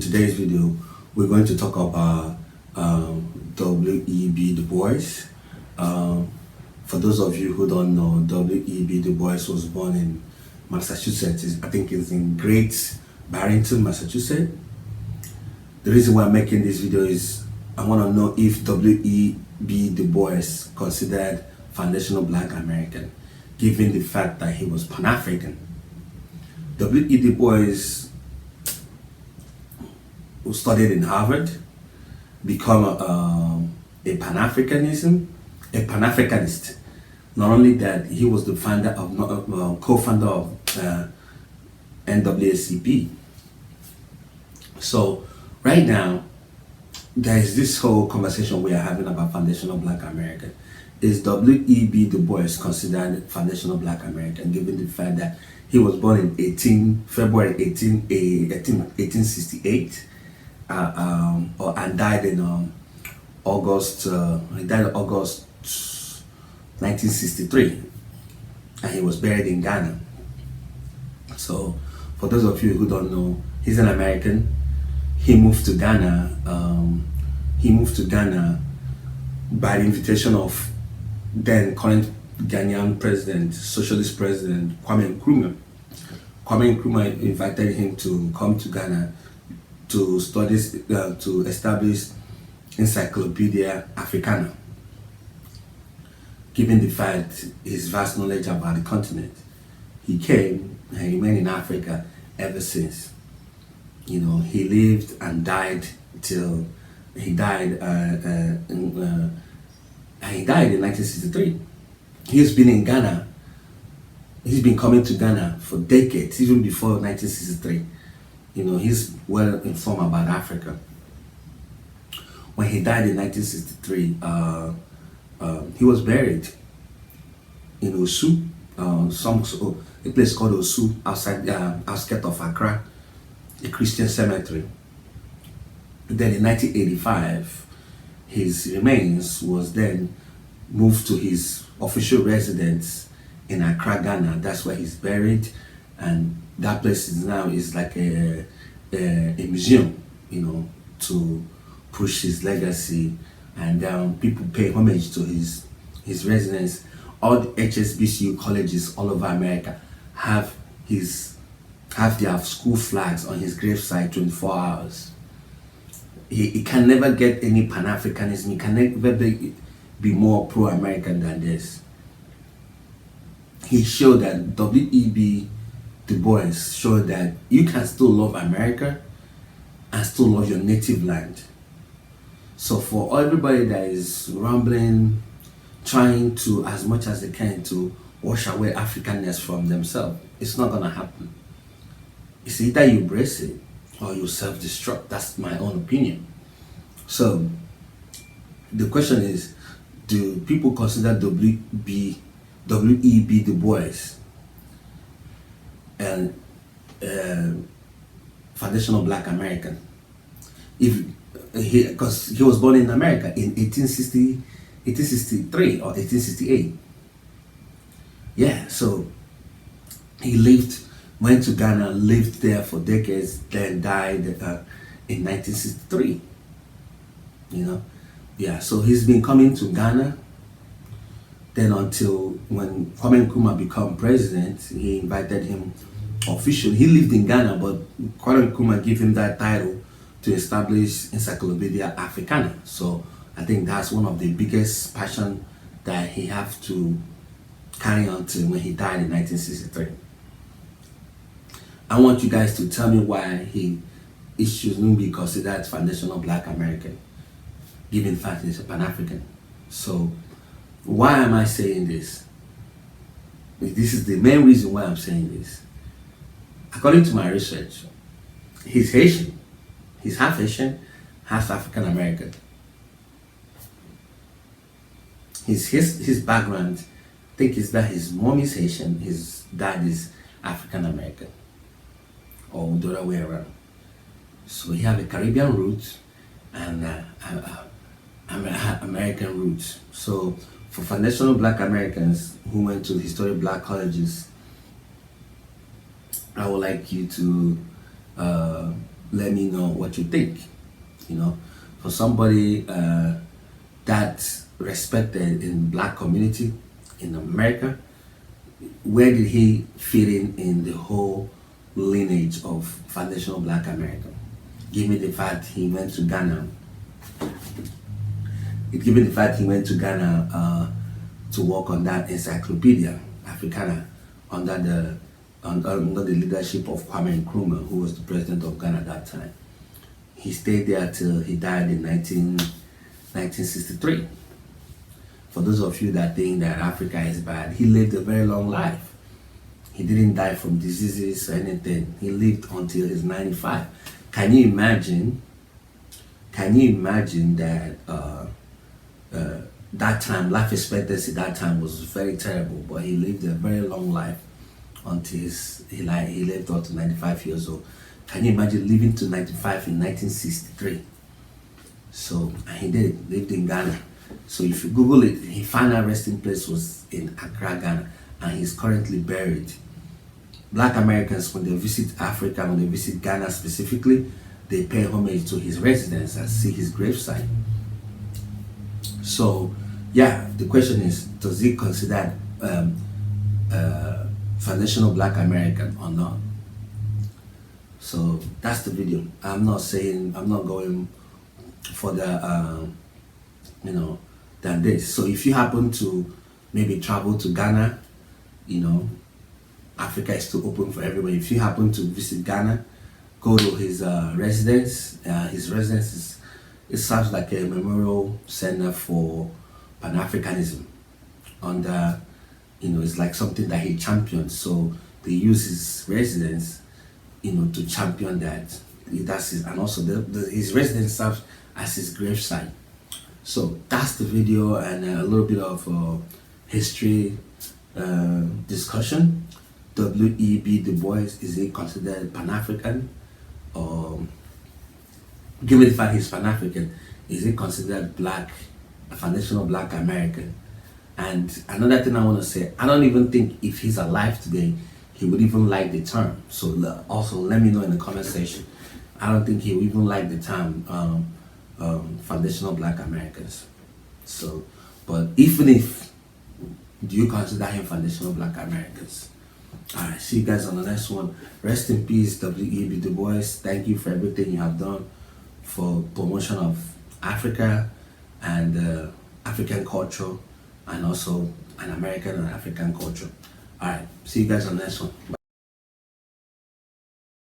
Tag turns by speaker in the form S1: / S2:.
S1: today's video, we're going to talk about W.E.B. Du Bois. For those of you who don't know, W.E.B. Du Bois was born in Massachusetts. I think it's in Great Barrington, Massachusetts. The reason why I'm making this video is I want to know if W.E.B. Du Bois considered foundational Black American, given the fact that he was Pan-African. W.E.B. Du Bois, who studied in Harvard, become a Pan-Africanist. Not only that, he was the founder of, co-founder of NAACP. So right now, there is this whole conversation we are having about foundational Black American. Is W.E.B. Du Bois considered foundational Black American, given the fact that he was born in February 1868, and died in August 1963, and he was buried in Ghana. So, for those of you who don't know, he's an American. He moved to Ghana. By the invitation of then current Ghanaian president, socialist president Kwame Nkrumah. Kwame Nkrumah invited him to come to Ghana to study, to establish Encyclopedia Africana, given the fact his vast knowledge about the continent. He came and he remained in Africa ever since. You know, he lived and died till he died in 1963. He's been in Ghana. He's been coming to Ghana for decades, even before 1963. You know, he's well informed about Africa. When he died in 1963, he was buried in Osu, a place called Osu, outside outskirts of Accra, a Christian cemetery. Then in 1985, his remains was then moved to his official residence in Accra, Ghana. That's where he's buried, and that place is now like a museum, you know, to push his legacy, and people pay homage to his residence. All the HSBCU colleges all over America have their school flags on his gravesite 24 hours. He can never get any Pan-Africanism. He can never be more pro-American than this. He showed that W.E.B. Du Bois showed that you can still love America and still love your native land. So for everybody that is rambling, trying to, as much as they can, to wash away Africanness from themselves, it's not gonna happen. It's either you embrace it or you self-destruct. That's my own opinion. So the question is, do people consider W.E.B. Du Bois and foundational Black American? Because he was born in America in 1863 or 1868. Yeah, so he went to Ghana, lived there for decades, then died in 1963. You know, yeah. So he's been coming to Ghana. Then until when Kwame Nkrumah became president, he invited him officially. He lived in Ghana, but Kwame Nkrumah gave him that title to establish Encyclopedia Africana. So I think that's one of the biggest passion that he have to carry on to when he died in 1963. I want you guys to tell me why he shouldn't be considered foundational Black American, given the fact he's a Pan-African. So why am I saying this? This is the main reason why I'm saying this. According to my research, he's Haitian. He's half Haitian, half African American. His background, I think, is that his mom is Haitian, his dad is African American, or the other way around. So he have a Caribbean root and American roots. So for foundational Black Americans who went to historic Black colleges, I would like you to let me know what you think. You know, for somebody that respected in black community in America, where did he fit in the whole lineage of foundational black America? Given the fact he went to Ghana, to work on that Encyclopedia Africana under the leadership of Kwame Nkrumah, who was the president of Ghana at that time. He stayed there till he died in 1963. For those of you that think that Africa is bad, he lived a very long life. He didn't die from diseases or anything. He lived until he's 95. Can you imagine that that time, life expectancy that time was very terrible, but he lived a very long life until he lived up to 95 years old. Can you imagine living to 95 in 1963? So, and he lived in Ghana. So if you Google it, his final resting place was in Accra, Ghana, and he's currently buried. Black Americans, when they visit Africa, when they visit Ghana specifically, they pay homage to his residence and see his gravesite. So, yeah, the question is, does he consider foundational black American or not? So that's the video. I'm not going further, than this. So if you happen to maybe travel to Ghana, Africa is still open for everybody. If you happen to visit Ghana, go to his residence. His residence it serves like a memorial center for Pan-Africanism. It's like something that he championed. So they use his residence, to champion that. And also his residence serves as his gravesite. So that's the video and a little bit of history discussion. W.E.B. Du Bois, is he considered Pan-African? Or given the fact he's Pan-African, is he considered black, a foundational black American? And another thing I want to say, I don't even think if he's alive today, he would even like the term. So also let me know in the comment section. I don't think he would even like the term foundational black Americans. So, but even if, do you consider him foundational black Americans? Alright, see you guys on the next one. Rest in peace, W.E.B. Du Bois. Thank you for everything you have done for promotion of Africa and African culture, and also an American and African culture. Alright, see you guys on the next one. Bye.